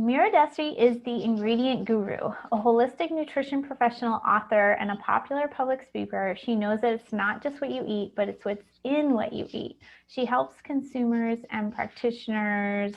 Mira Dessy is the ingredient guru, a holistic nutrition professional, author, and a popular public speaker. She knows that it's not just what you eat, but it's what's in what you eat. She helps consumers and practitioners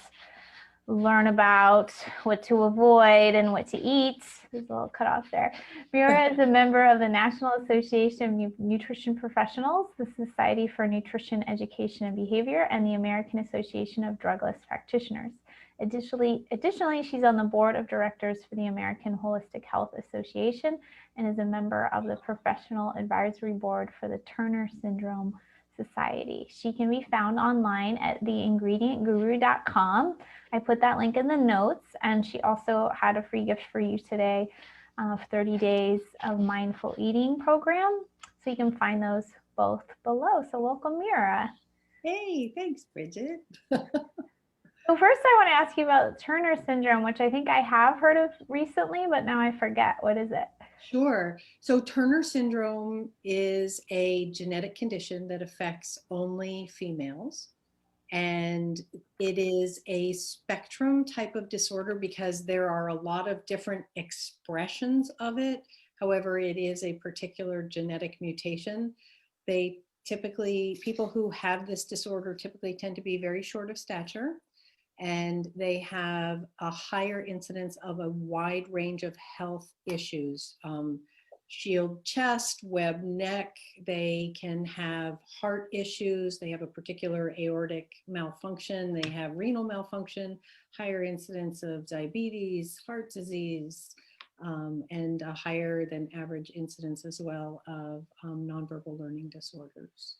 learn about what to avoid and what to eat. There's a little cut off there. Mira is a member of the National Association of Nutrition Professionals, the Society for Nutrition Education and Behavior, and the American Association of Drugless Practitioners. Additionally, she's on the board of directors for the American Holistic Health Association and is a member of the Professional Advisory Board for the Turner Syndrome Society. She can be found online at theingredientguru.com. I put that link in the notes, and she also had a free gift for you today of 30 days of mindful eating program. So you can find those both below. So welcome, Mira. Hey, thanks, Bridget. So first I want to ask you about Turner syndrome, which I think I have heard of recently, but now I forget. What is it? Sure. So Turner syndrome is a genetic condition that affects only females. And it is a spectrum type of disorder because there are a lot of different expressions of it. However, it is a particular genetic mutation. People who have this disorder typically tend to be very short of stature, and they have a higher incidence of a wide range of health issues. Shield chest, web neck, they can have heart issues, they have a particular aortic malfunction, they have renal malfunction, higher incidence of diabetes, heart disease, and a higher than average incidence as well of nonverbal learning disorders.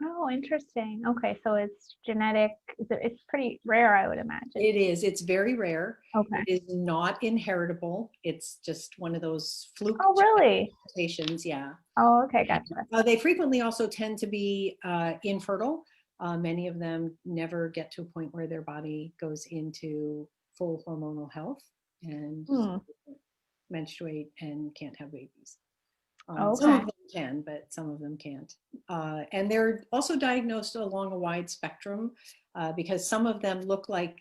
Oh, interesting. Okay, so it's genetic. It's pretty rare, I would imagine. It is. It's very rare. Okay. It is not inheritable. It's just one of those fluke mutations. Yeah. Oh, okay, gotcha. They frequently also tend to be infertile. Many of them never get to a point where their body goes into full hormonal health and menstruate and can't have babies. Some of them can, but some of them can't. And they're also diagnosed along a wide spectrum because some of them look like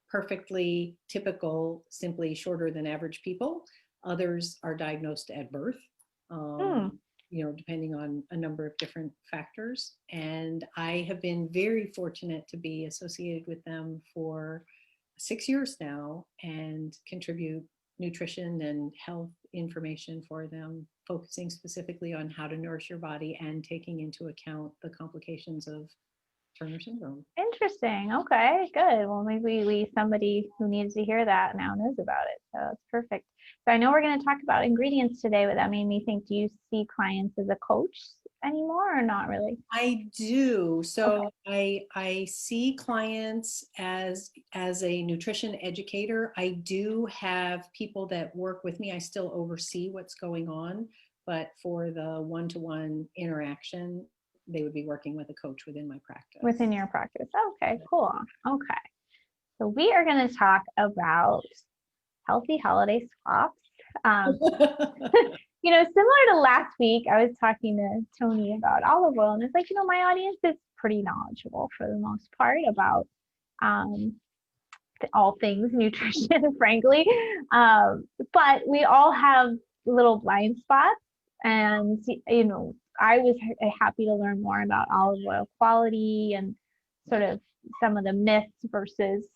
perfectly typical, simply shorter than average people. Others are diagnosed at birth, depending on a number of different factors. And I have been very fortunate to be associated with them for 6 years now and contribute nutrition and health information for them, focusing specifically on how to nourish your body and taking into account the complications of Turner syndrome. Interesting. Okay, good. Well, maybe somebody who needs to hear that now knows about it. So that's perfect. So I know we're going to talk about ingredients today, but that made me think, do you see clients as a coach anymore or not really? I do. So I see clients as a nutrition educator. I do have people that work with me. I still oversee what's going on, but for the one-to-one interaction, they would be working with a coach within my practice. Within your practice. Okay, cool. Okay. So we are going to talk about healthy holiday swaps. Similar to last week, I was talking to Tony about olive oil, and it's like, my audience is pretty knowledgeable for the most part about all things nutrition, frankly. But we all have little blind spots, and I was happy to learn more about olive oil quality and sort of some of the myths versus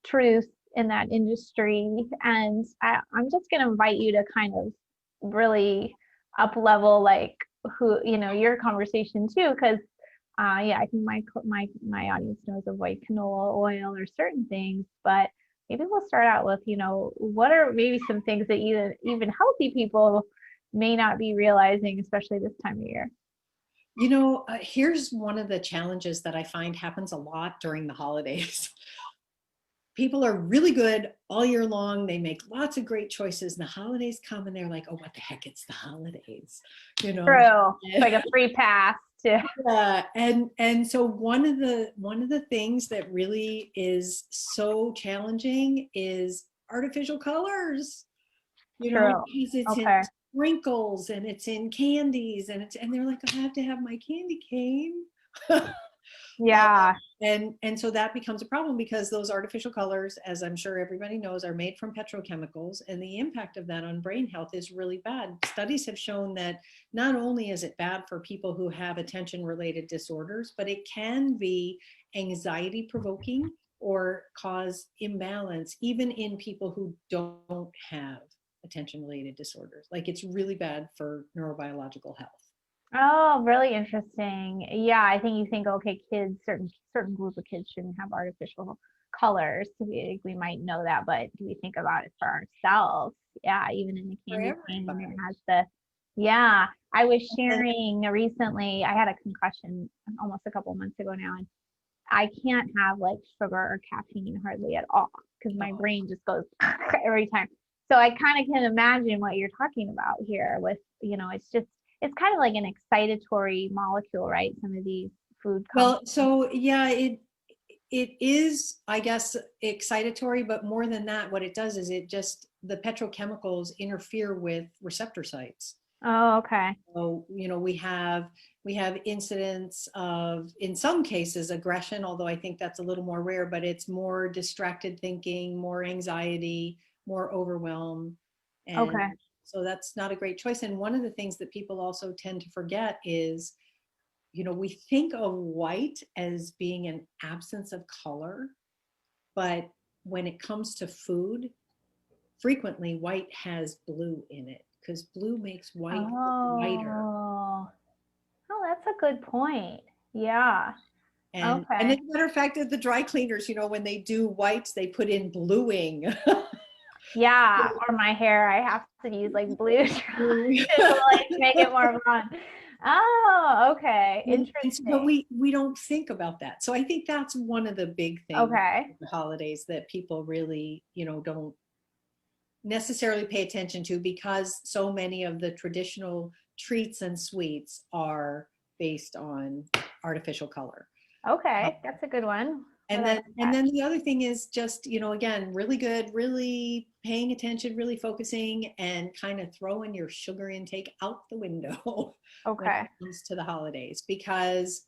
truth in that industry. And I'm just going to invite you to kind of really up level your conversation too, because I think my audience knows avoid canola oil or certain things, but maybe we'll start out with what are maybe some things that even healthy people may not be realizing, especially this time of year. Here's one of the challenges that I find happens a lot during the holidays. People are really good all year long. They make lots of great choices. And the holidays come and they're like, oh, what the heck? It's the holidays. True. It's like a free pass. Yeah. And so one of the things that really is so challenging is artificial colors. Because it's in sprinkles and it's in candies and they're like, I have to have my candy cane. Yeah. And so that becomes a problem because those artificial colors, as I'm sure everybody knows, are made from petrochemicals, and the impact of that on brain health is really bad. Studies have shown that not only is it bad for people who have attention related disorders, but it can be anxiety provoking or cause imbalance even in people who don't have attention related disorders. Like, it's really bad for neurobiological health. Oh, really interesting. Yeah, I think you think, okay, kids, certain group of kids shouldn't have artificial colors. We might know that, but do we think about it for ourselves? Yeah, even in the For candy cane, and everybody. it has the, yeah. I was sharing recently, I had a concussion almost a couple months ago now, and I can't have like sugar or caffeine hardly at all because my Oh, brain just goes every time. So I kind of can imagine what you're talking about here with, it's kind of like an excitatory molecule, right? Some of these food well, compounds. so yeah, it is, I guess, excitatory, but more than that, what it does is the petrochemicals interfere with receptor sites. Oh, okay. So, we have incidents of, in some cases, aggression, although I think that's a little more rare, but it's more distracted thinking, more anxiety, more overwhelm. And Okay. so that's not a great choice. And one of the things that people also tend to forget is, we think of white as being an absence of color, but when it comes to food, frequently white has blue in it because blue makes white whiter. Oh, oh, that's a good point. Yeah. And Okay. as a matter of fact, at the dry cleaners, when they do whites, they put in bluing. Yeah. Or my hair, I have to use like blue to like make it more fun. Oh, okay. But Interesting. we don't think about that. So I think that's one of the big things Okay. with the holidays that people really, don't necessarily pay attention to, because so many of the traditional treats and sweets are based on artificial color. Okay. That's a good one. What And else then is and that? then the other thing is just, again, really good, really paying attention, really focusing, and kind of throwing your sugar intake out the window when Okay. it comes to the holidays, because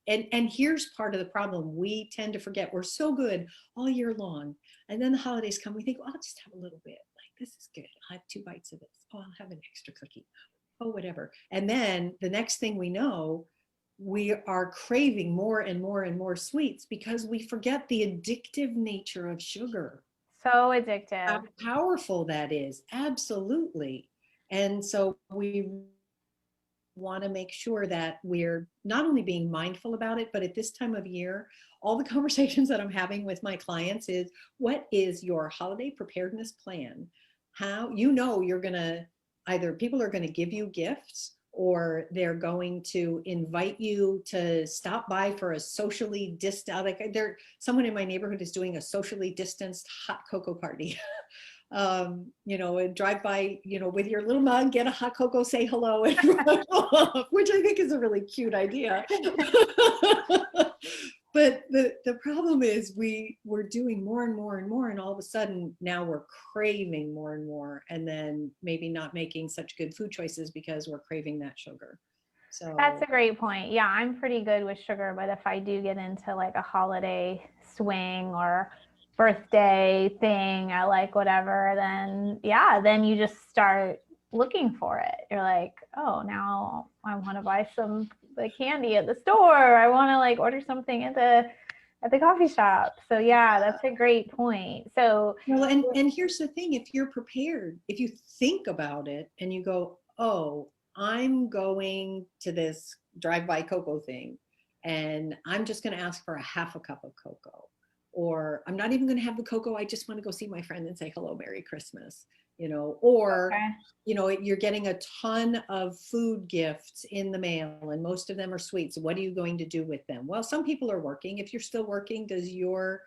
and here's part of the problem. We tend to forget we're so good all year long. And then the holidays come, we think, well, I'll just have a little bit. Like, this is good. I'll have 2 bites of this. Oh, I'll have an extra cookie. Oh, whatever. And then the next thing we know, we are craving more and more and more sweets because we forget the addictive nature of sugar, So how addictive. powerful that is. Absolutely. And so we want to make sure that we're not only being mindful about it, but at this time of year, all the conversations that I'm having with my clients is, what is your holiday preparedness plan? How, you're going to, either people are going to give you gifts, or they're going to invite you to stop by for a socially distant, like someone in my neighborhood is doing a socially distanced hot cocoa party. And drive by, with your little mug, get a hot cocoa, say hello, and run off, which I think is a really cute idea. But the problem is we're doing more and more and more, and all of a sudden now we're craving more and more, and then maybe not making such good food choices because we're craving that sugar. That's So a great point. Yeah, I'm pretty good with sugar, but if I do get into like a holiday swing or birthday thing, I like whatever, then yeah, then you just start looking for it. You're like, oh, now I want to buy some like candy at the store. I want to like order something at the coffee shop. So yeah, that's a great point. So well, and here's the thing: if you're prepared, if you think about it and you go, oh, I'm going to this drive-by cocoa thing, and I'm just going to ask for a half a cup of cocoa, or I'm not even going to have the cocoa. I just want to go see my friend and say hello, Merry Christmas, or okay. you're getting a ton of food gifts in the mail, and most of them are sweets. What are you going to do with them? Well, some people are working. If you're still working, does your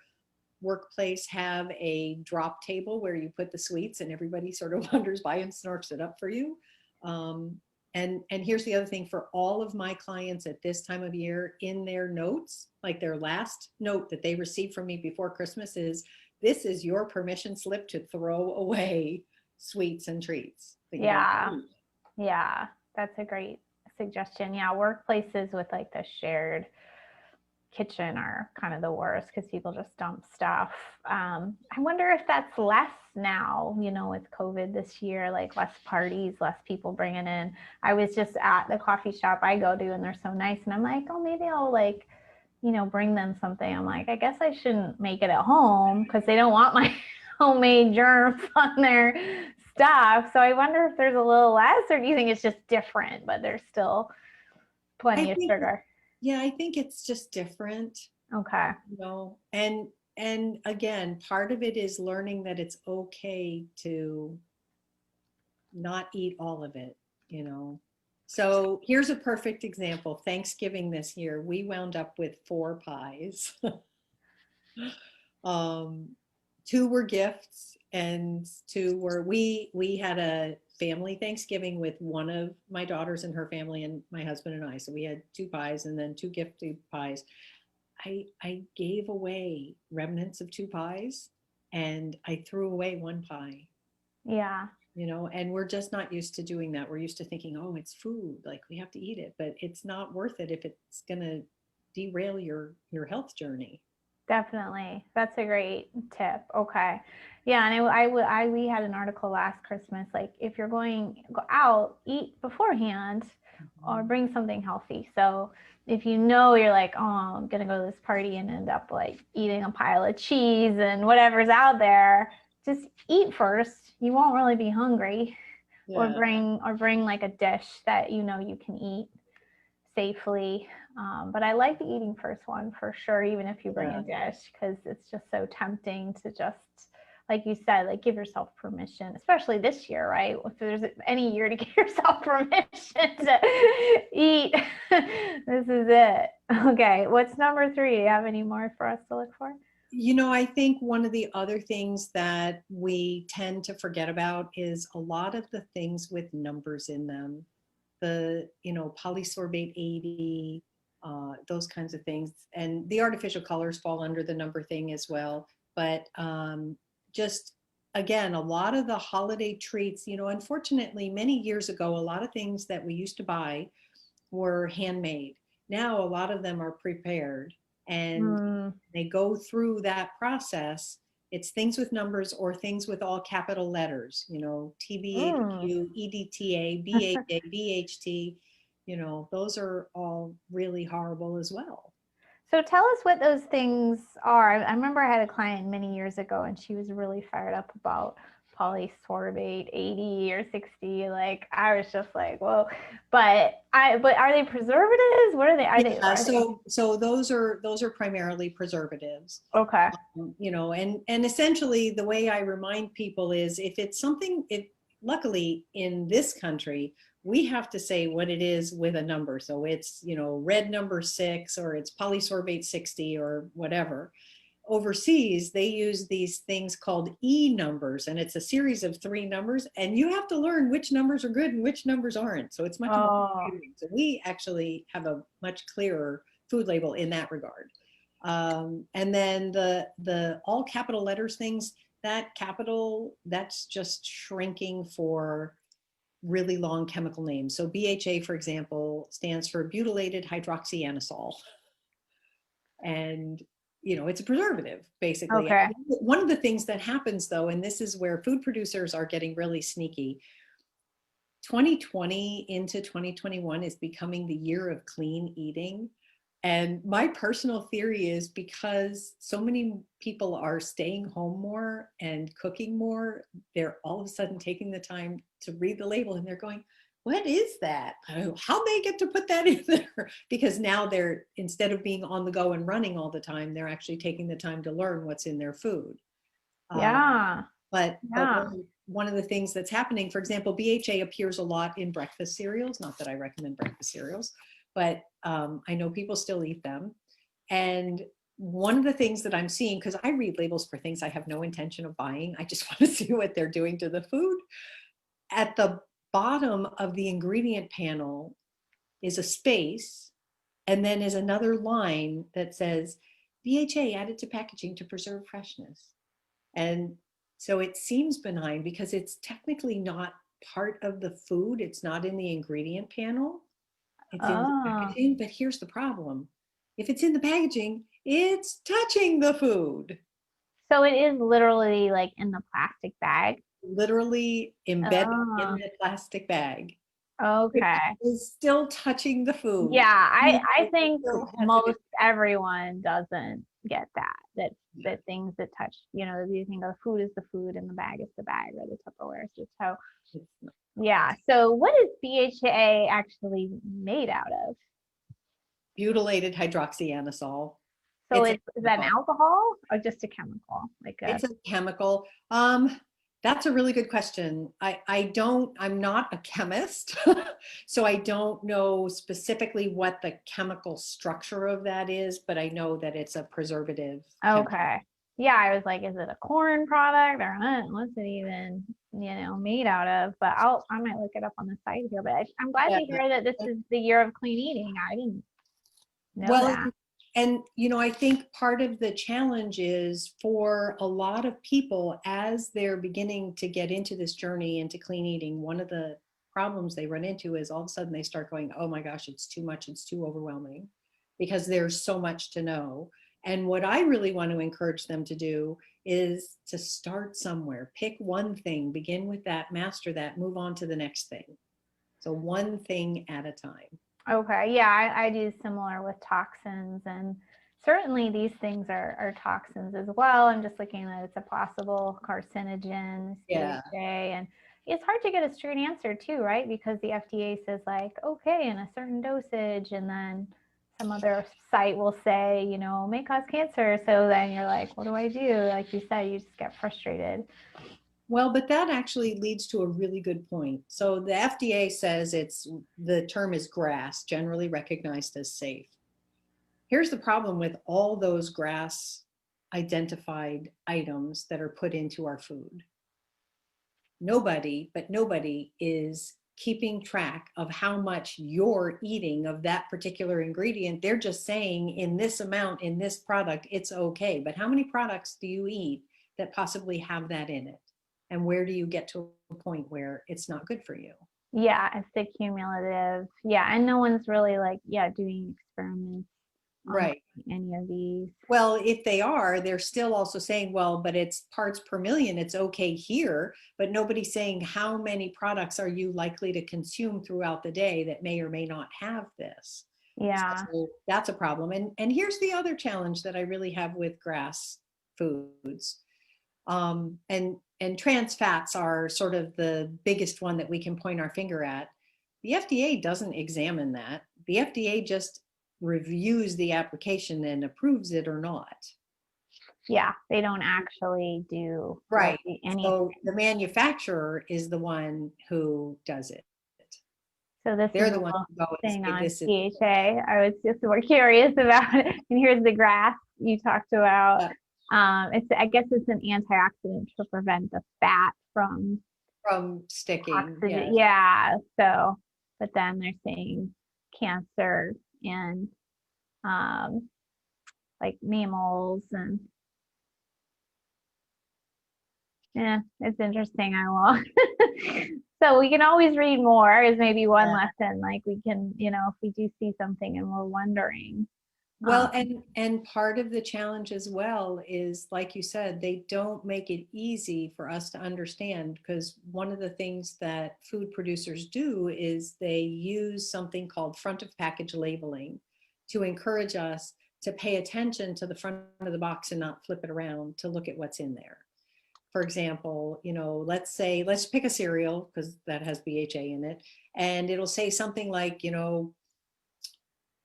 workplace have a drop table where you put the sweets and everybody sort of wanders by and snorts it up for you? Um, and here's the other thing for all of my clients at this time of year, in their notes, like their last note that they received from me before Christmas is, this is your permission slip to throw away sweets and treats that you don't Yeah. eat. Yeah. That's a great suggestion. Yeah, workplaces with like the shared kitchen are kind of the worst because people just dump stuff. I wonder if that's less now, with COVID this year, like less parties, less people bringing in. I was just at the coffee shop I go to and they're so nice. And I'm like, oh, maybe I'll bring them something. I'm like, I guess I shouldn't make it at home because they don't want my homemade germs on their stuff. So I wonder if there's a little less, or do you think it's just different, but there's still I plenty of think, sugar? yeah, I think it's just different, Okay. and again, part of it is learning that it's okay to not eat all of it. So here's a perfect example. Thanksgiving this year, we wound up with 4 pies. um, 2 were gifts, and 2 were we had a family Thanksgiving with one of my daughters and her family and my husband and I. So we had 2 pies and then 2 gifted pies. I gave away remnants of 2 pies and I threw away 1 pie. Yeah. And we're just not used to doing that. We're used to thinking, oh, it's food, like we have to eat it, but it's not worth it if it's going to derail your health journey. Definitely. That's a great tip. Okay. Yeah. And we had an article last Christmas, like if you're go out, eat beforehand or bring something healthy. So if you're like, oh, I'm going to go to this party and end up like eating a pile of cheese and whatever's out there, just eat first. You won't really be hungry. Or Yeah. bring like a dish that you can eat safely. But I like the eating first one for sure, even if you bring a dish, because it's just so tempting to just, like you said, like give yourself permission, especially this year, right? If there's any year to give yourself permission to eat, this is it. Okay, what's number 3? Do you have any more for us to look for? I think one of the other things that we tend to forget about is a lot of the things with numbers in them. The, polysorbate 80, those kinds of things. And the artificial colors fall under the number thing as well. But just, again, a lot of the holiday treats, unfortunately, many years ago, a lot of things that we used to buy were handmade. Now, a lot of them are prepared and they go through that process. It's things with numbers or things with all capital letters, TBHQ, EDTA, BHA, BHT, those are all really horrible as well. So tell us what those things are. I remember I had a client many years ago and she was really fired up about polysorbate 80 or 60. Like I was just like, whoa. But are they preservatives? What are they? So those are primarily preservatives. Okay. And essentially the way I remind people is if it's something, luckily in this country, we have to say what it is with a number. So it's, red number 6 or it's polysorbate 60 or whatever. Overseas, they use these things called E numbers, and it's a series of 3 numbers, and you have to learn which numbers are good and which numbers aren't. So it's much more confusing. So we actually have a much clearer food label in that regard. And then the all capital letters things, that's just shrinking for really long chemical names. So BHA, for example, stands for butylated hydroxyanisole. And it's a preservative, basically. Okay. One of the things that happens, though, and this is where food producers are getting really sneaky, 2020 into 2021 is becoming the year of clean eating. And my personal theory is because so many people are staying home more and cooking more, they're all of a sudden taking the time to read the label and they're going, what is that? How'd they get to put that in there? Because now they're, instead of being on the go and running all the time, they're actually taking the time to learn what's in their food. Yeah. But one of the things that's happening, for example, BHA appears a lot in breakfast cereals. Not that I recommend breakfast cereals, but I know people still eat them. And one of the things that I'm seeing, because I read labels for things I have no intention of buying, I just want to see what they're doing to the food. At the bottom of the ingredient panel is a space, and then is another line that says BHA added to packaging to preserve freshness. And so it seems benign because it's technically not part of the food. It's not in the ingredient panel. It's in the packaging, but here's the problem. If it's in the packaging, it's touching the food. So it is literally like in the plastic bag. Literally embedded in Oh, the plastic bag. It okay. is still touching the food. Yeah, It I think still has it. most everyone doesn't get that things that touch, you think the food is the food and the bag is the bag or the Tupperware. So It's not. yeah. So what is BHA actually made out of? Butylated hydroxyanisole. So It's a is that an chemical. alcohol or just a chemical? Like a It's a chemical. That's a really good question. I'm not a chemist, so I don't know specifically what the chemical structure of that is, but I know that it's a preservative chemical. okay. Yeah, I was like, is it a corn product or what's it even, made out of? But I might look it up on the site here. But I'm glad Yeah. to hear that this is the year of clean eating. I didn't know Well, that. and I think part of the challenge is for a lot of people as they're beginning to get into this journey into clean eating, one of the problems they run into is all of a sudden they start going, oh my gosh, it's too much, it's too overwhelming, because there's so much to know. And what I really want to encourage them to do is to start somewhere, pick one thing, begin with that, master that, move on to the next thing. So one thing at a time. Okay. Yeah, I do similar with toxins, and certainly these things are toxins as well. I'm just looking at it's a possible carcinogen, Yeah. CHA, and it's hard to get a straight answer too, right? Because the FDA says like, okay, in a certain dosage, and then some other site will say, may cause cancer. So then you're like, what do I do? Like you said, you just get frustrated. Well, but that actually leads to a really good point. So the FDA says the term is GRAS, generally recognized as safe. Here's the problem with all those GRAS identified items that are put into our food. Nobody is keeping track of how much you're eating of that particular ingredient. They're just saying in this amount, in this product, it's okay. But how many products do you eat that possibly have that in it? And where do you get to a point where it's not good for you? Yeah, it's the cumulative. Yeah, and no one's really like, doing experiments on Right. any of these. Well, if they are, they're still also saying, well, but it's parts per million. It's okay here, but nobody's saying how many products are you likely to consume throughout the day that may or may not have this. Yeah. So that's a problem. And here's the other challenge that I really have with grass foods. And trans fats are sort of the biggest one that we can point our finger at. The FDA doesn't examine that. The FDA just reviews the application and approves it or not. Yeah, they don't actually do Right. really anything. So the manufacturer is the one who does it. So this is They're a the one little who go and thing say on this is. PHA. I was just more curious about it. And here's the graph you talked about. I guess it's an antioxidant to prevent the fat from From sticking. oxygen. Yes. Yeah. So, but then they're saying cancer and um, like mammals, and yeah, it's interesting. I will. So we can always read more is maybe one lesson. Like we can, if we do see something and we're wondering. Well, and part of the challenge as well is, like you said, they don't make it easy for us to understand, because one of the things that food producers do is they use something called front of package labeling to encourage us to pay attention to the front of the box and not flip it around to look at what's in there. For example, let's pick a cereal because that has BHA in it, and it'll say something like,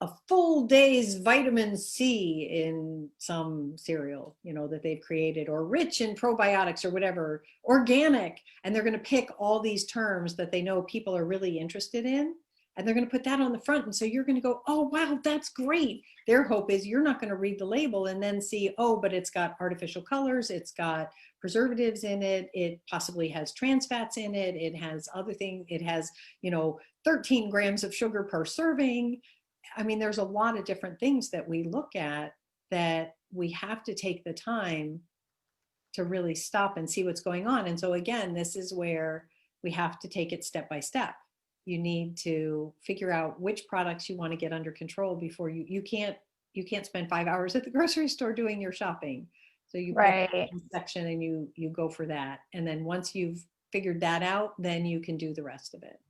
a full day's vitamin C in some cereal, that they've created, or rich in probiotics or whatever, organic. And they're going to pick all these terms that they know people are really interested in. And they're going to put that on the front. And so you're going to go, oh, wow, that's great. Their hope is you're not going to read the label and then see, oh, but it's got artificial colors. It's got preservatives in it. It possibly has trans fats in it. It has other things. It has, 13 grams of sugar per serving. I mean, there's a lot of different things that we look at that we have to take the time to really stop and see what's going on. And so again, this is where we have to take it step by step. You need to figure out which products you want to get under control before you can't you can't spend 5 hours at the grocery store doing your shopping. So you pick Right. one section and you go for that. And then once you've figured that out, then you can do the rest of it.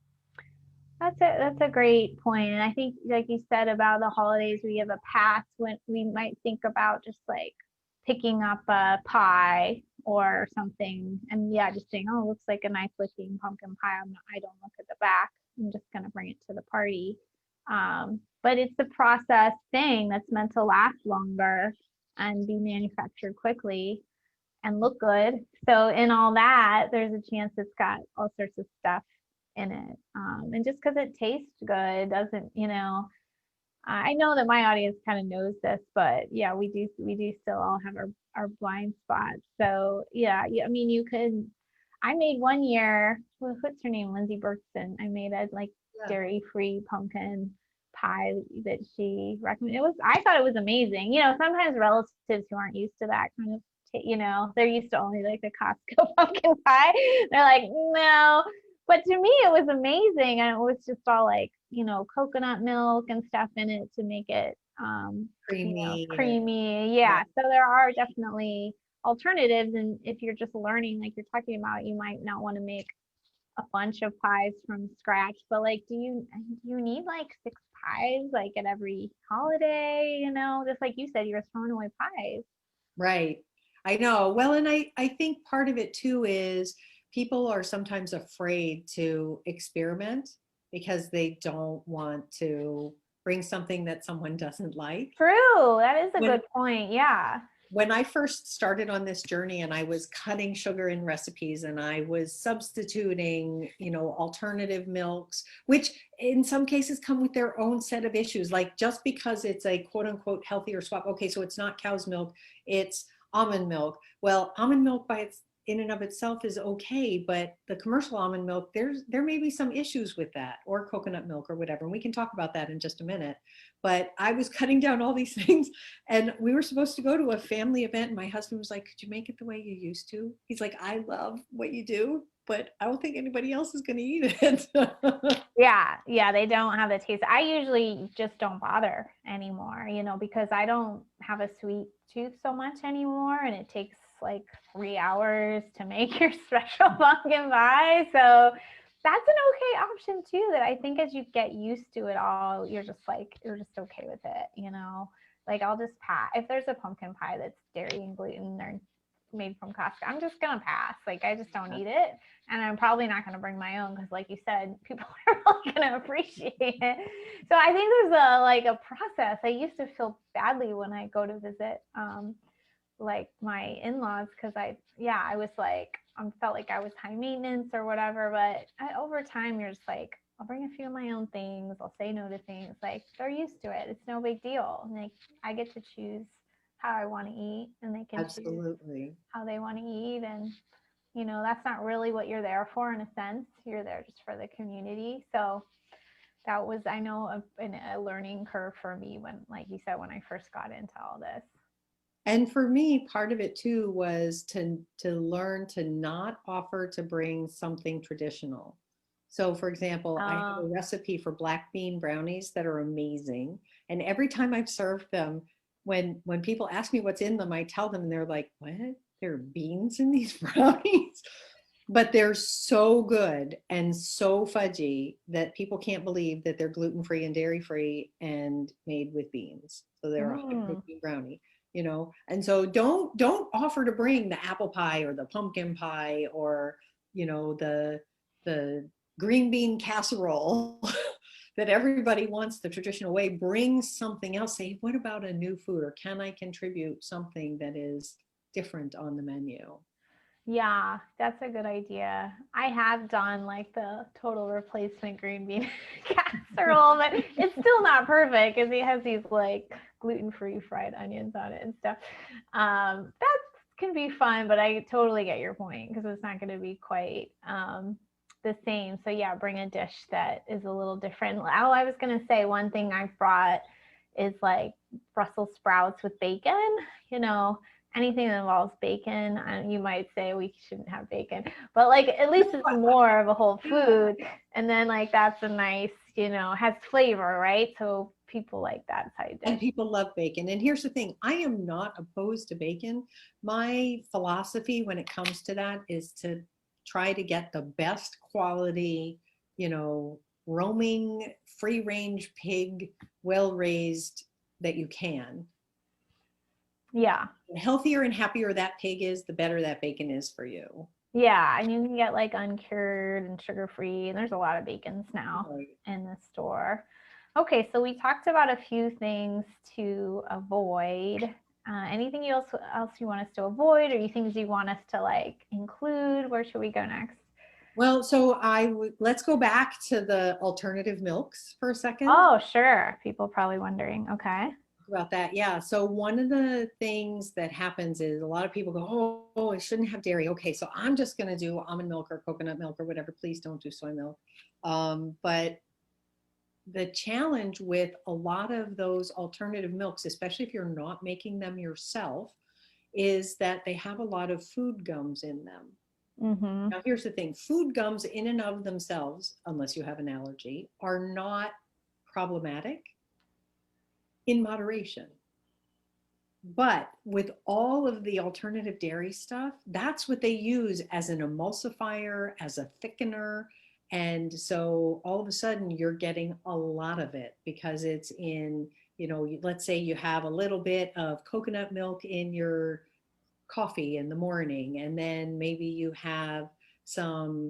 That's a great point. And I think, like you said about the holidays, we have a past when we might think about just like picking up a pie or something, and yeah, just saying, "Oh, it looks like a nice looking pumpkin pie. I don't look at the back. I'm just gonna bring it to the party." But it's the processed thing that's meant to last longer and be manufactured quickly and look good. So in all that, there's a chance it's got all sorts of stuff in it. And just because it tastes good doesn't, I know that my audience kind of knows this, but yeah, we do still all have our blind spots. So yeah, I mean, I made one year, what's her name? Lindsay Berkson. I made a like Yeah. dairy-free pumpkin pie that she recommended. I thought it was amazing. Sometimes relatives who aren't used to that kind of, they're used to only like the Costco pumpkin pie. They're like, no. But to me, it was amazing. And it was just all like, coconut milk and stuff in it to make it, Creamy. creamy. Yeah. So there are definitely alternatives. And if you're just learning, like you're talking about, you might not want to make a bunch of pies from scratch, but like, do you need like 6 pies like at every holiday? Just like you said, you're throwing away pies. Right. I know. Well, and I think part of it too is people are sometimes afraid to experiment because they don't want to bring something that someone doesn't like. True. That is a When good point. Yeah. when I first started on this journey and I was cutting sugar in recipes and I was substituting, alternative milks, which in some cases come with their own set of issues. Like just because it's a quote unquote healthier swap. Okay, so it's not cow's milk, it's almond milk. Well, almond milk in and of itself is okay, but the commercial almond milk, there may be some issues with that, or coconut milk or whatever. And we can talk about that in just a minute. But I was cutting down all these things and we were supposed to go to a family event and my husband was like, could you make it the way you used to? He's like, I love what you do, but I don't think anybody else is going to eat it. Yeah, they don't have the taste. I usually just don't bother anymore, because I don't have a sweet tooth so much anymore, and it takes like 3 hours to make your special pumpkin pie. So that's an okay option too, that I think as you get used to it all, you're just okay with it. Like I'll just pass. If there's a pumpkin pie that's dairy and gluten or made from Costco, I'm just gonna pass. Like I just don't eat it. And I'm probably not going to bring my own because, like you said, people are really going to appreciate it. So I think there's a process. I used to feel badly when I go to visit like my in-laws because I was like, felt like I was high maintenance or whatever. But over time, you're just like, I'll bring a few of my own things. I'll say no to things. Like they're used to it. It's no big deal. And like I get to choose how I want to eat, and they can choose Absolutely. how they want to eat. And that's not really what you're there for in a sense. You're there just for the community. So that was, I know, a learning curve for me when, like you said, when I first got into all this. And for me, part of it too was to learn to not offer to bring something traditional. So for example, I have a recipe for black bean brownies that are amazing. And every time I've served them, when people ask me what's in them, I tell them and they're like, what? There are beans in these brownies? But they're so good and so fudgy that people can't believe that they're gluten-free and dairy-free and made with beans. So they're a high protein brownie. And so don't offer to bring the apple pie or the pumpkin pie or the green bean casserole that everybody wants the traditional way. Bring something else. Say, what about a new food, or can I contribute something that is different on the menu? Yeah, that's a good idea. I have done like the total replacement green bean casserole, but it's still not perfect because it has these like gluten-free fried onions on it and stuff. That can be fun, but I totally get your point because it's not going to be quite the same. So yeah, bring a dish that is a little different. Oh, I was going to say one thing I've brought is like Brussels sprouts with bacon, anything that involves bacon. You might say we shouldn't have bacon, but like at least it's more of a whole food. And then like that's a nice, has flavor, right? So people like that side And dish. people love bacon. And here's the thing, I am not opposed to bacon. My philosophy when it comes to that is to try to get the best quality, you know, roaming, free range pig, well raised that you can. Yeah. The healthier and happier that pig is, the better that bacon is for you. Yeah, and you can get like uncured and sugar-free, and there's a lot of bacons now Right. in the store. Okay, so we talked about a few things to avoid. Anything else you want us to avoid, or you things you want us to like include? Where should we go next? Well, so let's go back to the alternative milks for a second. Oh, sure. People probably wondering. Okay. About that. Yeah. So one of the things that happens is a lot of people go, oh, I shouldn't have dairy. Okay, so I'm just going to do almond milk or coconut milk or whatever. Please don't do soy milk. But the challenge with a lot of those alternative milks, especially if you're not making them yourself, is that they have a lot of food gums in them. Mm-hmm. Now, here's the thing, food gums in and of themselves, unless you have an allergy, are not problematic in moderation. But with all of the alternative dairy stuff, that's what they use as an emulsifier, as a thickener. And so all of a sudden you're getting a lot of it because it's in, you know, let's say you have a little bit of coconut milk in your coffee in the morning, and then maybe you have some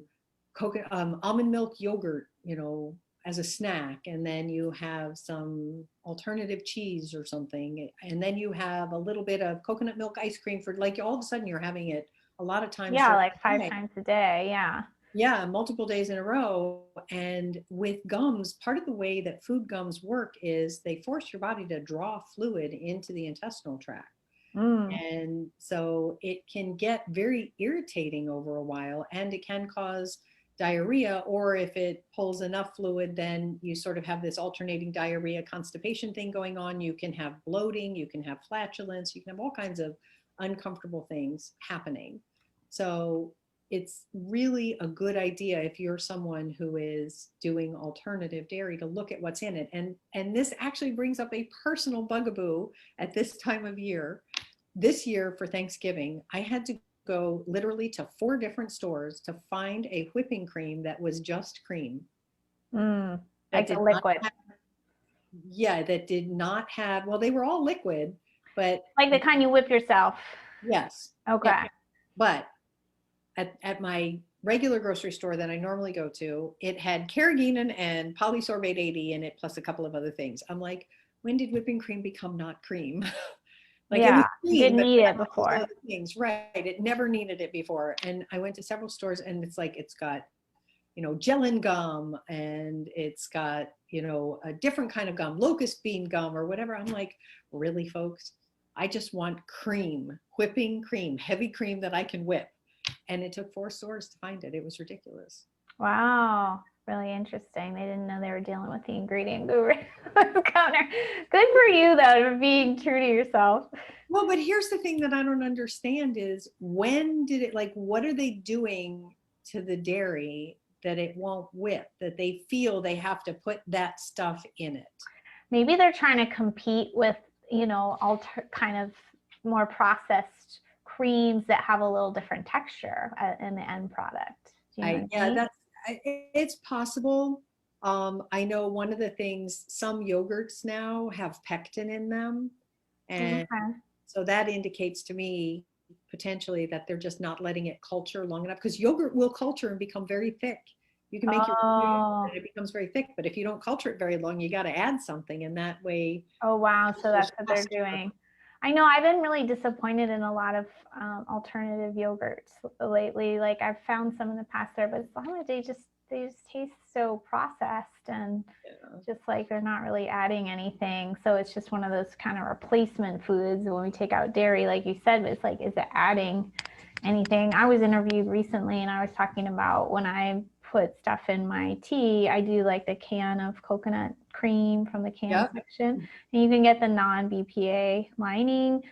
almond milk yogurt, you know, as a snack, and then you have some alternative cheese or something, and then you have a little bit of coconut milk ice cream for like all of a sudden you're having it a lot of times. Yeah, like 5 times a day. Yeah. Yeah, multiple days in a row. And with gums, part of the way that food gums work is they force your body to draw fluid into the intestinal tract. And so it can get very irritating over a while, and it can cause diarrhea, or if it pulls enough fluid, then you sort of have this alternating diarrhea constipation thing going on. You can have bloating, you can have flatulence, you can have all kinds of uncomfortable things happening. So it's really a good idea if you're someone who is doing alternative dairy to look at what's in it. And this actually brings up a personal bugaboo at this time of year. This year for Thanksgiving, I had to go literally to 4 different stores to find a whipping cream that was just cream. Like a liquid. That did not have, well, they were all liquid, but. Like the kind you whip yourself. Yes. Okay. Yeah. But at my regular grocery store that I normally go to, it had Carrageenan and polysorbate 80 in it, plus a couple of other things. I'm like, when did whipping cream become not cream? Like yeah, it was cream, didn't need it before. Other things. Right. It never needed it before. And I went to several stores and it's like, it's got, you know, Gelatin gum, and it's got, you know, a different kind of gum, locust bean gum or whatever. I'm like, really, folks? I just want cream, whipping cream, heavy cream that I can whip. And it took 4 stores to find it. It was ridiculous. Wow. Really interesting. They didn't know they were dealing with the ingredient guru counter. Good for you, though, for being true to yourself. Well, but here's the thing that I don't understand is when did it, like, what are they doing to the dairy that it won't whip, that they feel they have to put that stuff in it? Maybe they're trying to compete with, you know, kind of more processed creams that have a little different texture in the end product. Do you know what I mean? It's possible. I know one of the things, some yogurts now have pectin in them. And so that indicates to me potentially that they're just not letting it culture long enough, because yogurt will culture and become very thick. You can make your yogurt and it becomes very thick, but if you don't culture it very long, you got to add something, and that way. Oh, wow. So that's what they're doing. I know I've been really disappointed in a lot of alternative yogurts lately. Like I've found some in the past there, but they just taste so processed and just like they're not really adding anything. So it's just one of those kind of replacement foods when we take out dairy, like you said, but it's like, is it adding anything? I was interviewed recently and I was talking about when I put stuff in my tea, I do like the can of coconut cream from the can section, and you can get the non-BPA lining,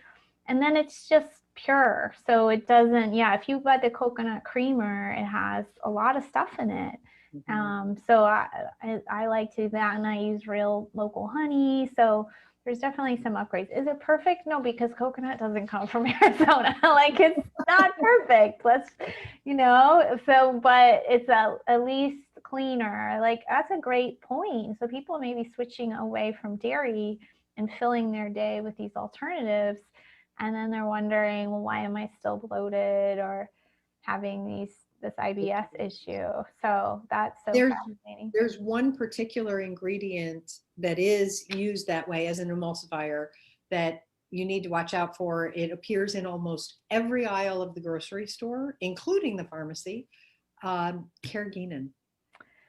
and then it's just pure. So it doesn't, if you buy the coconut creamer, it has a lot of stuff in it. So I like to do that, and I use real local honey. So there's definitely some upgrades. Is it perfect? No, because coconut doesn't come from Arizona. Like, it's not perfect. Let's, so, but it's at least cleaner. Like, that's a great point. So people may be switching away from dairy and filling their day with these alternatives. And then they're wondering, well, why am I still bloated or having this IBS issue? So that's so fascinating. There's one particular ingredient that is used that way as an emulsifier that you need to watch out for. It appears in almost every aisle of the grocery store, including the pharmacy. Carrageenan.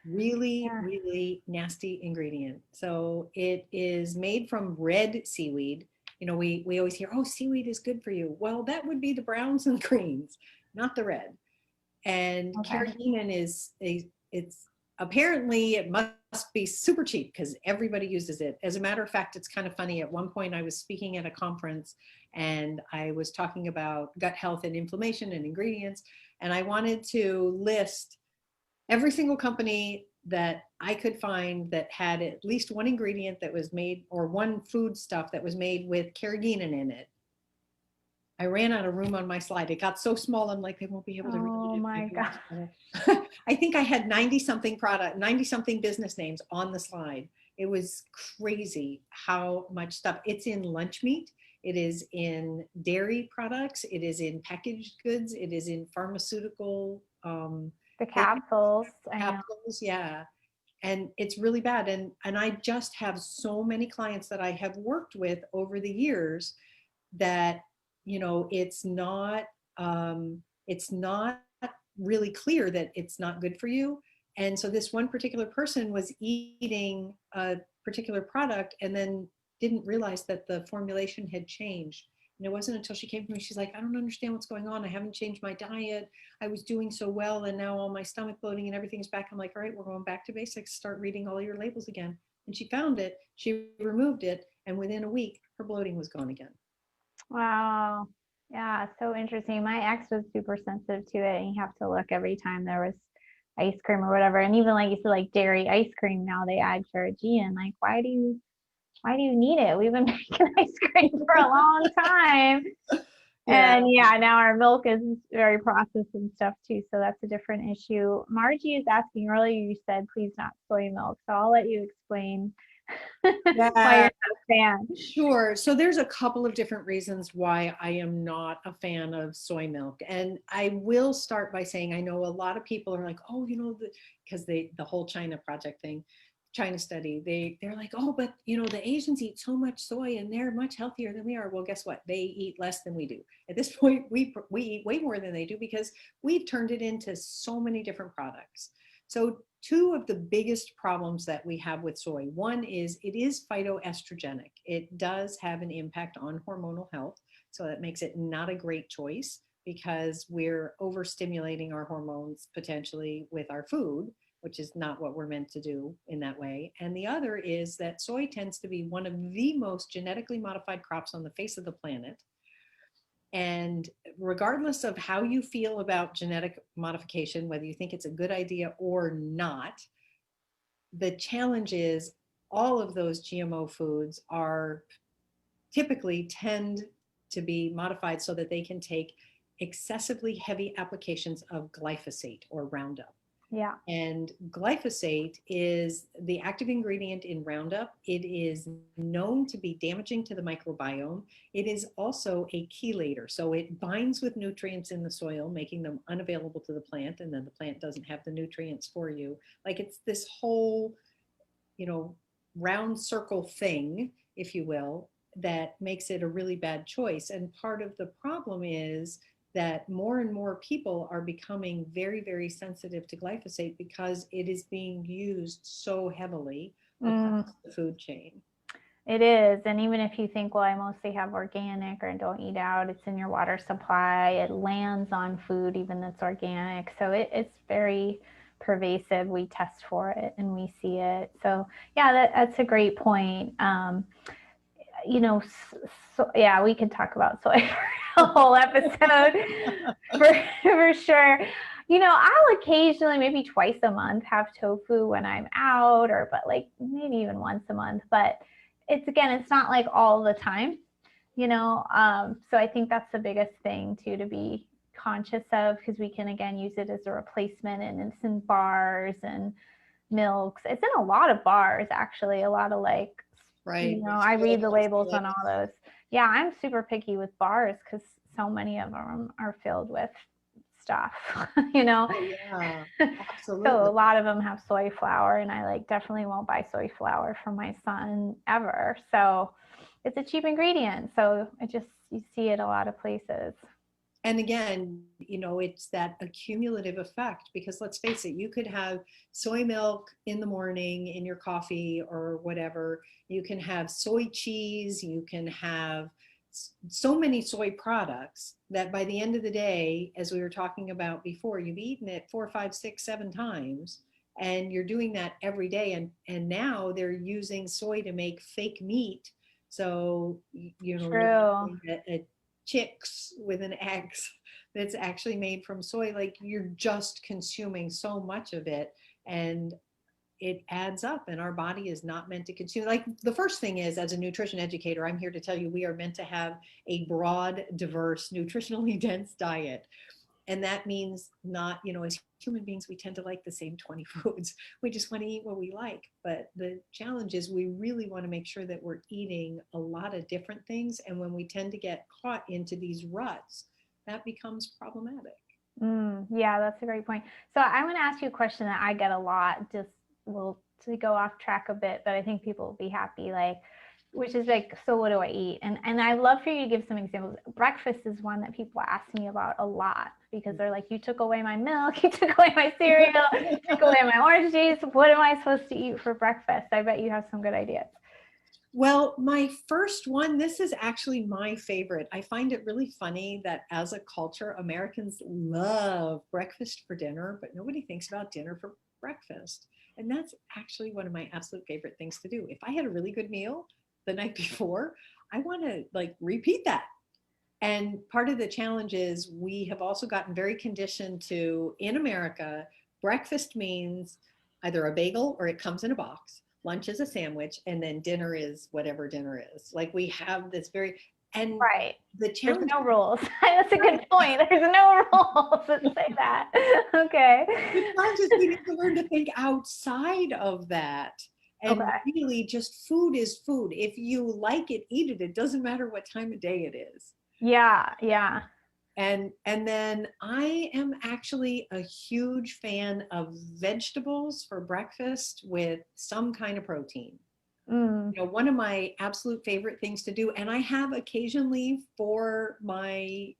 Really, really nasty ingredient. So it is made from red seaweed. We always hear, oh, seaweed is good for you. Well, that would be the browns and greens, not the red. And Carrageenan it's apparently it must be super cheap because everybody uses it. As a matter of fact, it's kind of funny. At one point I was speaking at a conference and I was talking about gut health and inflammation and ingredients. And I wanted to list every single company that I could find that had at least one ingredient that was made, or one food stuff that was made with Carrageenan in it. I ran out of room on my slide. It got so small, I'm like, they won't be able to read it. Oh my God. I think I had 90 something business names on the slide. It was crazy how much stuff. It's in lunch meat. It is in dairy products. It is in packaged goods. It is in pharmaceutical. The capsules. Capsules, yeah. And it's really bad. And I just have so many clients that I have worked with over the years that, it's not really clear that it's not good for you. And so this one particular person was eating a particular product and then didn't realize that the formulation had changed. And it wasn't until she came to me, she's like, I don't understand what's going on. I haven't changed my diet. I was doing so well. And now all my stomach bloating and everything's back. I'm like, all right, we're going back to basics. Start reading all your labels again. And she found it. She removed it. And within a week, her bloating was gone again. Wow. Yeah, so interesting. My ex was super sensitive to it, and you have to look every time there was ice cream or whatever. And even like you said, like dairy ice cream, now they add Carrageenan. Like, why do you need it? We've been making ice cream for a long time. And now our milk is very processed and stuff too. So that's a different issue. Margie is asking earlier, you said, please not soy milk. So I'll let you explain why you're not a fan. Sure. So there's a couple of different reasons why I am not a fan of soy milk. And I will start by saying, I know a lot of people are like, oh, because the whole China project thing, China study, they're like, oh, but the Asians eat so much soy and they're much healthier than we are. Well, guess what? They eat less than we do. At this point, we eat way more than they do because we've turned it into so many different products. So two of the biggest problems that we have with soy, one is it is phytoestrogenic. It does have an impact on hormonal health. So that makes it not a great choice because we're overstimulating our hormones potentially with our food, which is not what we're meant to do in that way. And the other is that soy tends to be one of the most genetically modified crops on the face of the planet. And regardless of how you feel about genetic modification, whether you think it's a good idea or not, the challenge is all of those GMO foods are typically tend to be modified so that they can take excessively heavy applications of glyphosate or Roundup. Yeah. And glyphosate is the active ingredient in Roundup. It is known to be damaging to the microbiome. It is also a chelator. So it binds with nutrients in the soil, making them unavailable to the plant. And then the plant doesn't have the nutrients for you. Like it's this whole, round circle thing, if you will, that makes it a really bad choice. And part of the problem is that more and more people are becoming very, very sensitive to glyphosate because it is being used so heavily across the food chain. It is. And even if you think, well, I mostly have organic or don't eat out, it's in your water supply. It lands on food, even that's organic. So it's very pervasive. We test for it and we see it. So yeah, that's a great point. So yeah, we could talk about soy for a whole episode for sure. I'll occasionally, maybe twice a month, have tofu when I'm out, but like maybe even once a month. But it's not like all the time, So I think that's the biggest thing too, to be conscious of, because we can again use it as a replacement, and it's in bars and milks. It's in a lot of bars, actually, a lot of like, Right. I read the labels on all those. Yeah, I'm super picky with bars because so many of them are filled with stuff, Oh, yeah, So absolutely. a lot of them have soy flour, and I like definitely won't buy soy flour for my son ever. So it's a cheap ingredient. So you see it a lot of places. And again, it's that accumulative effect, because let's face it, you could have soy milk in the morning in your coffee or whatever. You can have soy cheese. You can have so many soy products that by the end of the day, as we were talking about before, you've eaten it 4, 5, 6, 7 times, and you're doing that every day. And now they're using soy to make fake meat. So, you're True. getting a chicks with an X that's actually made from soy. Like, you're just consuming so much of it, and it adds up, and our body is not meant to consume. Like, the first thing is, as a nutrition educator, I'm here to tell you we are meant to have a broad, diverse, nutritionally dense diet. And that means not, as human beings, we tend to like the same 20 foods. We just want to eat what we like. But the challenge is we really want to make sure that we're eating a lot of different things. And when we tend to get caught into these ruts, that becomes problematic. Yeah, that's a great point. So I'm going to ask you a question that I get a lot, just to go off track a bit, but I think people will be happy. Like, which is like, so what do I eat? And I'd love for you to give some examples. Breakfast is one that people ask me about a lot, because they're like, you took away my milk, you took away my cereal, you took away my orange juice. What am I supposed to eat for breakfast? I bet you have some good ideas. Well, my first one, this is actually my favorite. I find it really funny that as a culture, Americans love breakfast for dinner, but nobody thinks about dinner for breakfast. And that's actually one of my absolute favorite things to do. If I had a really good meal the night before, I want to like repeat that. And part of the challenge is we have also gotten very conditioned to, in America, breakfast means either a bagel or it comes in a box. Lunch is a sandwich, and then dinner is whatever dinner is. Like, we have this very, and Right. the There's challenge. no rules. That's a good point. There's no rules that say that. Okay. The challenge is we need to learn to think outside of that. And Okay. really, just food is food. If you like it, eat it. It doesn't matter what time of day it is. Yeah. Yeah. And then I am actually a huge fan of vegetables for breakfast with some kind of protein. One of my absolute favorite things to do, and I have occasionally for my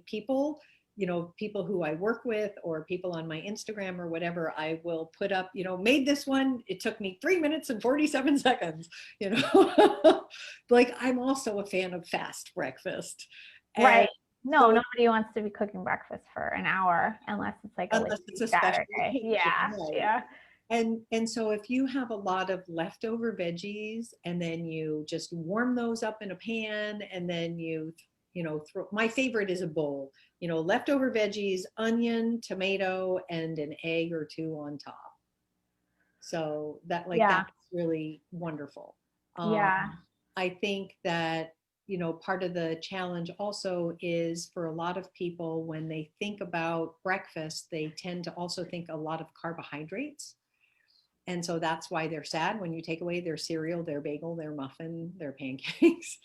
people, people who I work with or people on my Instagram or whatever, I will put up, made this one. It took me 3 minutes and 47 seconds, like, I'm also a fan of fast breakfast. And Right. No, so, nobody wants to be cooking breakfast for an hour unless it's like a unless it's lazy a special Saturday. occasion, Yeah. right? Yeah. And so if you have a lot of leftover veggies and then you just warm those up in a pan, and then throw, my favorite is a bowl, leftover veggies, onion, tomato, and an egg or two on top. So Yeah. that's really wonderful. Yeah. I think that, part of the challenge also is, for a lot of people, when they think about breakfast, they tend to also think a lot of carbohydrates. And so that's why they're sad when you take away their cereal, their bagel, their muffin, their pancakes.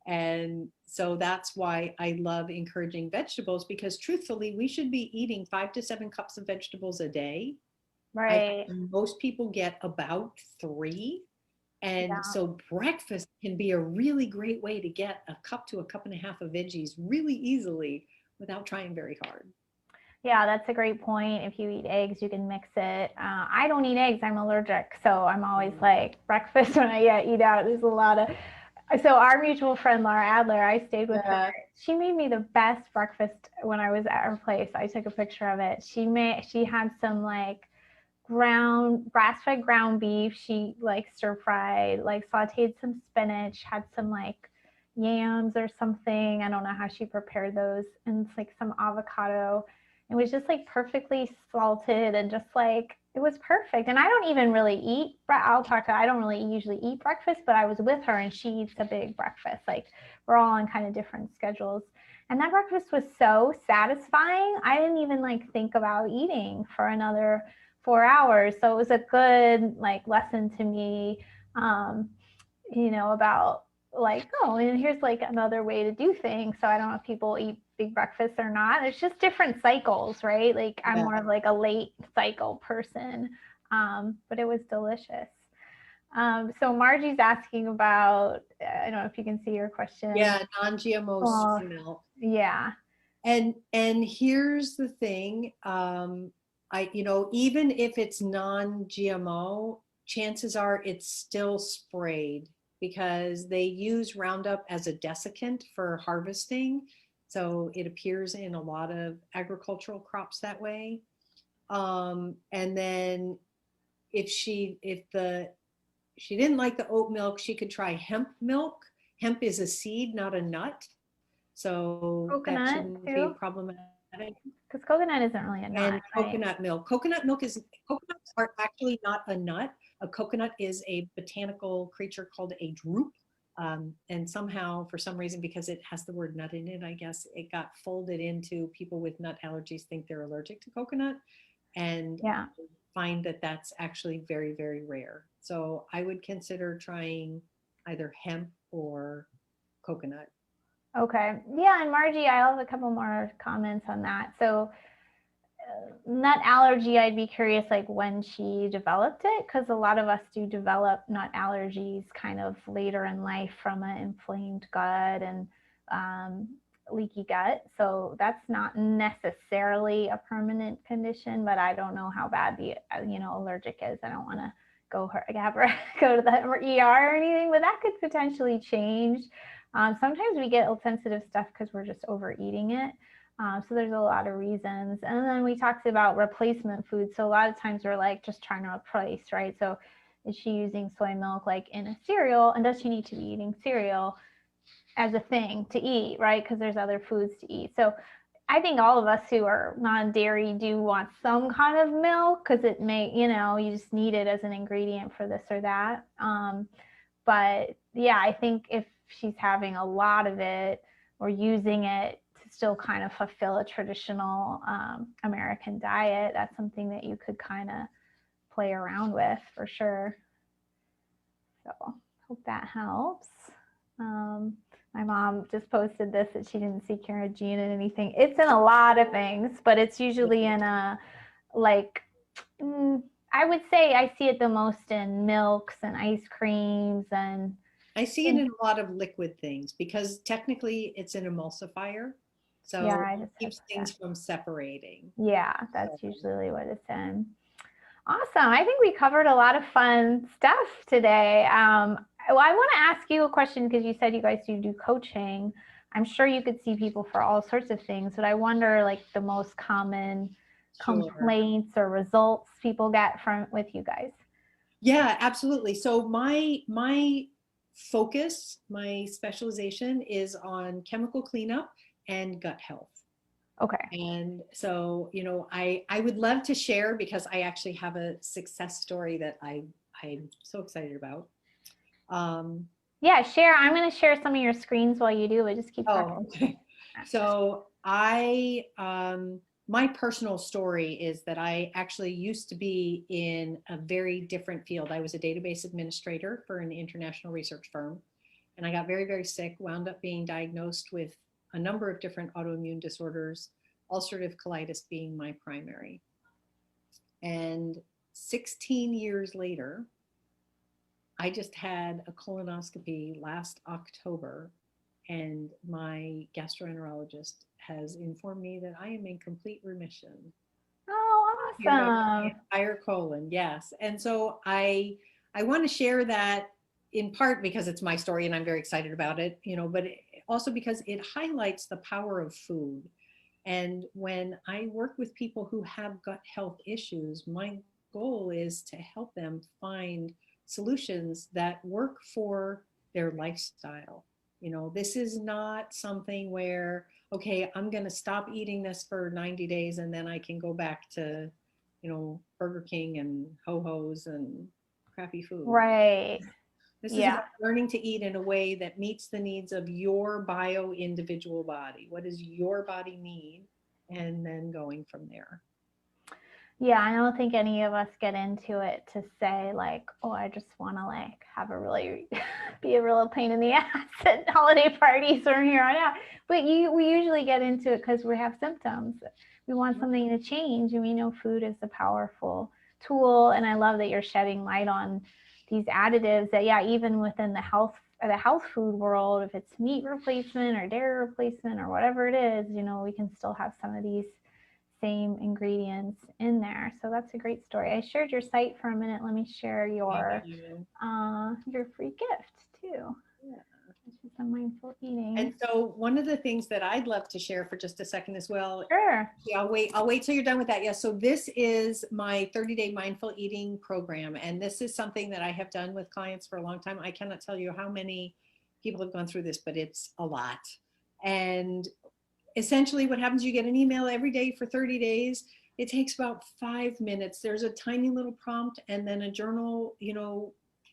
And so that's why I love encouraging vegetables, because truthfully, we should be eating 5 to 7 cups of vegetables a day. I Right. find most people get about 3. And Yeah. so breakfast can be a really great way to get a cup to a cup and a half of veggies really easily without trying very hard. Yeah, that's a great point. If you eat eggs, you can mix it. I don't eat eggs. I'm allergic. So I'm always like, breakfast when I eat out, there's a lot of. So our mutual friend, Laura Adler, I stayed with her. Yeah. She made me the best breakfast when I was at her place. I took a picture of it. She had some like grass-fed ground beef. She like stir-fried, like sauteed some spinach, had some like yams or something. I don't know how she prepared those, and it's like some avocado. It was just like perfectly salted and just like, it was perfect. And I don't even really eat, I don't really usually eat breakfast, but I was with her and she eats a big breakfast. Like we're all on kind of different schedules. And that breakfast was so satisfying. I didn't even like think about eating for another 4 hours. So it was a good like lesson to me, about like, oh, and here's like another way to do things. So I don't know if people eat big breakfasts or not. It's just different cycles, right? Like I'm more of like a late cycle person, but it was delicious. So Margie's asking about, I don't know if you can see your question. Yeah, non-GMO soy milk. Yeah. And here's the thing, even if it's non-GMO, chances are it's still sprayed because they use Roundup as a desiccant for harvesting. So it appears in a lot of agricultural crops that way. And then if she didn't like the oat milk, she could try hemp milk. Hemp is a seed, not a nut. So Coconut that shouldn't too? be problematic. Because coconut isn't really a nut. And coconut milk. Coconuts are actually not a nut. A coconut is a botanical creature called a drupe. And somehow, for some reason, because it has the word nut in it, I guess it got folded into people with nut allergies think they're allergic to coconut, and find that that's actually very, very rare. So I would consider trying either hemp or coconut. Okay. Yeah, and Margie, I have a couple more comments on that. So nut allergy, I'd be curious like when she developed it, because a lot of us do develop nut allergies kind of later in life from an inflamed gut and leaky gut. So that's not necessarily a permanent condition, but I don't know how bad the allergic is. I don't want to have her go to the ER or anything, but that could potentially change. Sometimes we get sensitive stuff because we're just overeating it. So there's a lot of reasons. And then we talked about replacement foods. So a lot of times we're like just trying to replace, right? So is she using soy milk like in a cereal? And does she need to be eating cereal as a thing to eat, right? Because there's other foods to eat. So I think all of us who are non-dairy do want some kind of milk because it may, you just need it as an ingredient for this or that. But yeah, I think if she's having a lot of it or using it to still kind of fulfill a traditional American diet, that's something that you could kind of play around with for sure. So hope that helps. My mom just posted this that she didn't see Carrageenan in anything. It's in a lot of things, but it's usually in a I would say I see it the most in milks and ice creams, and I see it in a lot of liquid things because technically it's an emulsifier. So it keeps things from separating. Yeah, that's usually what it's in. Awesome. I think we covered a lot of fun stuff today. Well, I want to ask you a question because you said you guys do coaching. I'm sure you could see people for all sorts of things, but I wonder like the most common complaints or results people get with you guys. Yeah, absolutely. So my focus, my specialization is on chemical cleanup and gut health. Okay. And so, I would love to share because I actually have a success story that I'm so excited about. Yeah, share. I'm going to share some of your screens while you do it. Just keep talking. Okay. So my personal story is that I actually used to be in a very different field. I was a database administrator for an international research firm, and I got very, very sick, wound up being diagnosed with a number of different autoimmune disorders, ulcerative colitis being my primary. And 16 years later, I just had a colonoscopy last October, and my gastroenterologist has informed me that I am in complete remission. Oh, awesome. Entire colon, yes. And so I want to share that in part because it's my story and I'm very excited about it, but also because it highlights the power of food. And when I work with people who have gut health issues, my goal is to help them find solutions that work for their lifestyle. This is not something where okay, I'm going to stop eating this for 90 days and then I can go back to, Burger King and Ho-Ho's and crappy food. Right. This is Yeah. about learning to eat in a way that meets the needs of your bio-individual body. What does your body need? And then going from there. Yeah, I don't think any of us get into it to say like, oh, I just want to like have a really be a real pain in the ass at holiday parties from here on out. But we usually get into it because we have symptoms. We want something to change, and we know food is a powerful tool. And I love that you're shedding light on these additives that, yeah, even within the health food world, if it's meat replacement or dairy replacement or whatever it is, we can still have some of these same ingredients in there. So that's a great story. I shared your site for a minute. Let me share your free gift too. Yeah. Which is a mindful eating. And so one of the things that I'd love to share for just a second as well. Sure. Yeah, I'll wait till you're done with that. Yeah. So this is my 30-day mindful eating program. And this is something that I have done with clients for a long time. I cannot tell you how many people have gone through this, but it's a lot. And essentially what happens, you get an email every day for 30 days. It takes about 5 minutes. There's a tiny little prompt and then a journal,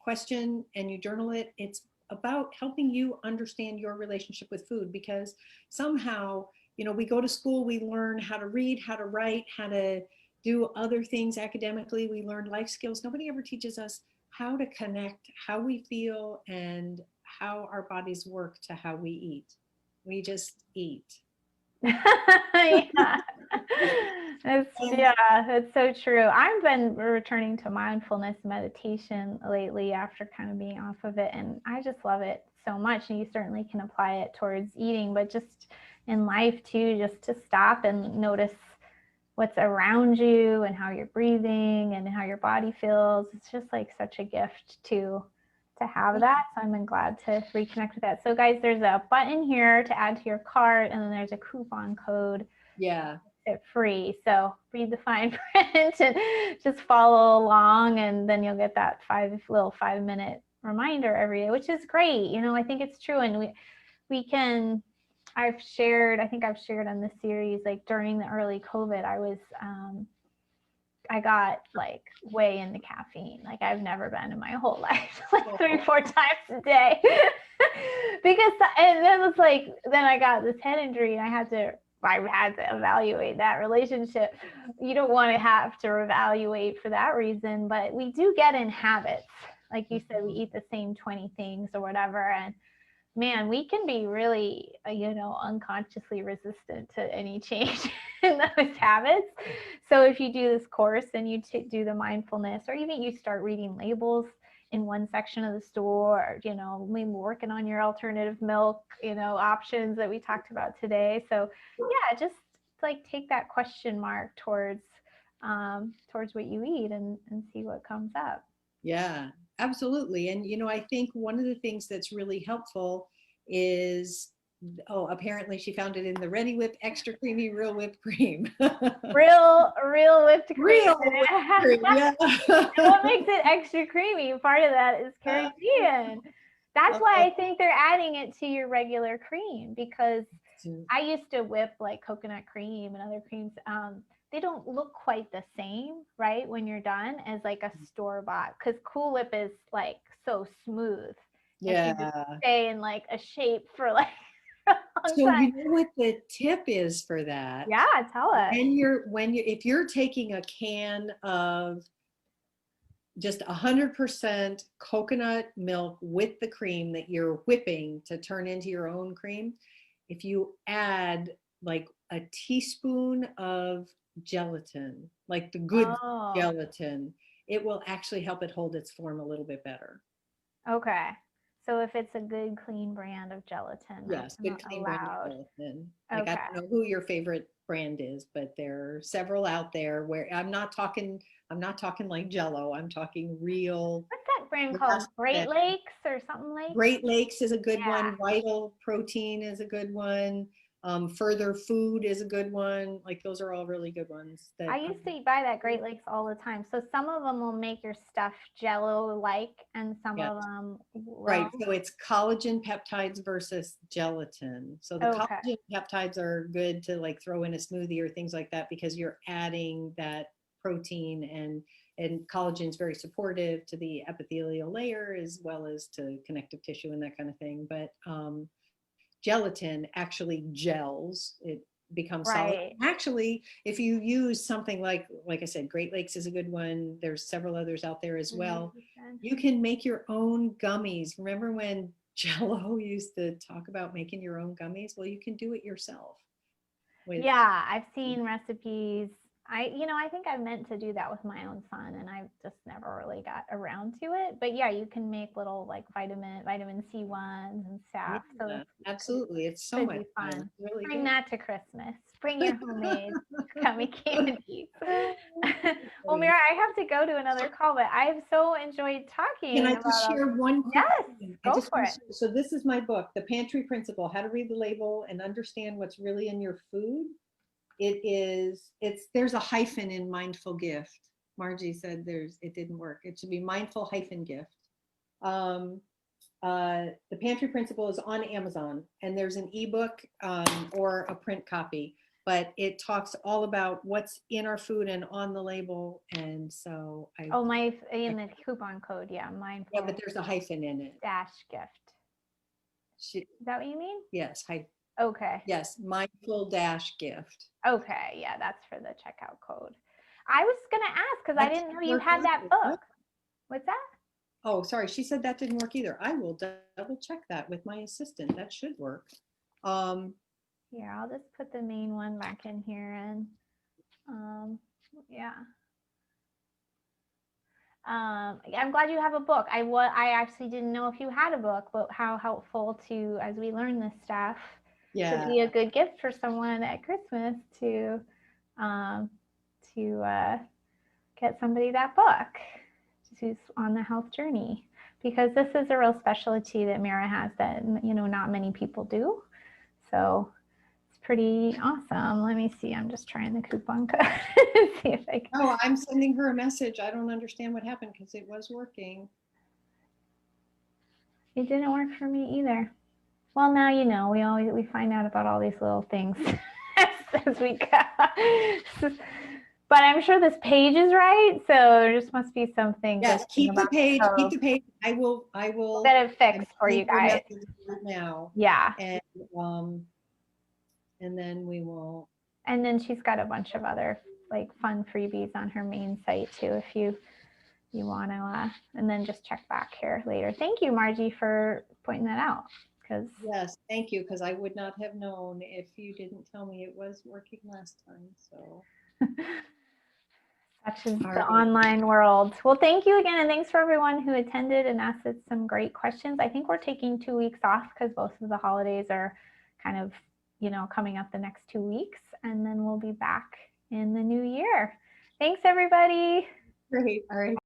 question, and you journal it. It's about helping you understand your relationship with food, because somehow, we go to school, we learn how to read, how to write, how to do other things academically. We learn life skills. Nobody ever teaches us how to connect how we feel and how our bodies work to how we eat. We just eat. Yeah. It's so true. I've been returning to mindfulness meditation lately after kind of being off of it, and I just love it so much. And you certainly can apply it towards eating, but just in life too, just to stop and notice what's around you and how you're breathing and how your body feels. It's just like such a gift to have that. So I'm glad to reconnect with that. So guys, there's a button here to add to your cart, and then there's a coupon code. Yeah. It's free. So read the fine print and just follow along, and then you'll get that 5-minute reminder every day, which is great. I think it's true. And we can, I think I've shared on this series, like during the early COVID, I got like way into caffeine. Like I've never been in my whole life, like 3-4 times a day. And then it's like, then I got this head injury and I had to evaluate that relationship. You don't want to have to evaluate for that reason, but we do get in habits. Like you said, we eat the same 20 things or whatever. And man, we can be really, unconsciously resistant to any change in those habits. So if you do this course and you do the mindfulness, or even you start reading labels in one section of the store, or, maybe working on your alternative milk, options that we talked about today. So yeah, just like take that question mark towards what you eat and see what comes up. Yeah, absolutely. And, I think one of the things that's really helpful is, apparently she found it in the Ready Whip extra creamy real whipped cream. real whipped cream. Real whipped cream, yeah. What makes it extra creamy? Part of that is Carrageenan. That's why I think they're adding it to your regular cream, because I used to whip like coconut cream and other creams. They don't look quite the same, right, when you're done, as like a store-bought, because Cool Whip is like so smooth. Yeah. And can stay in like a shape for like a long so time. You know what the tip is for that? Yeah, tell us. If you're taking a can of just 100% coconut milk with the cream that you're whipping to turn into your own cream, if you add like a teaspoon of gelatin, like the good gelatin, it will actually help it hold its form a little bit better. Okay. So if it's a good clean brand of gelatin, yes, good clean brand of gelatin. Like, I don't know who your favorite brand is, but there are several out there where I'm not talking like Jello. I'm talking real. What's that brand called? Great Lakes or something like? Great Lakes is a good one. Vital Protein is a good one. Further Food is a good one. Like those are all really good ones. That I used to buy that Great Lakes all the time. So some of them will make your stuff jello-like, and some yeah. of them Right. won't. So it's collagen peptides versus gelatin. So the Okay. collagen peptides are good to like throw in a smoothie or things like that because you're adding that protein, and collagen is very supportive to the epithelial layer as well as to connective tissue and that kind of thing. But gelatin actually gels. It becomes solid. Right. Actually, if you use something like I said, Great Lakes is a good one. There's several others out there as well. You can make your own gummies. Remember when Jello used to talk about making your own gummies? Well, you can do it yourself. Yeah, I've seen recipes. I think I meant to do that with my own son, and I just never really got around to it. But yeah, you can make little like vitamin C ones and stuff. So Yeah, this absolutely. It's so could much be fun. fun. It's really Bring good. that to Christmas. Bring your homemade gummy candy. Well, Mira, I have to go to another call, but I've so enjoyed Can talking I about just all. share one quick Yes, thing? I go just for want it. to, so this is my book, The Pantry Principle, How to Read the Label and Understand What's Really in Your Food. There's a hyphen in mindful gift. Margie said it didn't work. It should be mindful hyphen gift. The Pantry Principle is on Amazon, and there's an ebook or a print copy, but it talks all about what's in our food and on the label. And so in the coupon code, yeah, mindful. Yeah, but there's a hyphen in it. Dash gift. Is that what you mean? Yes. Okay. Yes, mindful dash gift. Okay, yeah, that's for the checkout code. I was gonna ask because I didn't know you had that book. What's that? Oh, sorry, she said that didn't work either. I will double check that with my assistant. That should work. Here, I'll just put the main one back in here, and yeah. I'm glad you have a book. I actually didn't know if you had a book, but how helpful to, as we learn this stuff, to be a good gift for someone at Christmas to get somebody that book who's on the health journey, because this is a real specialty that Mira has that not many people do. So it's pretty awesome. Let me see. I'm just trying the coupon code. See if I can. Oh, I'm sending her a message. I don't understand what happened because it was working. It didn't work for me either. Well, now we find out about all these little things as we go. But I'm sure this page is right, so there just must be something. Yes, keep the page. Keep the page. I will. Get it fixed for you guys right now. Yeah. And then we will. And then she's got a bunch of other like fun freebies on her main site too, if you want to. And then just check back here later. Thank you, Margie, for pointing that out. Yes, thank you, because I would not have known if you didn't tell me it was working last time. So. Such is the online world. Well, thank you again, and thanks for everyone who attended and asked us some great questions. I think we're taking 2 weeks off because both of the holidays are kind of, coming up the next 2 weeks, and then we'll be back in the new year. Thanks, everybody. Great. All right.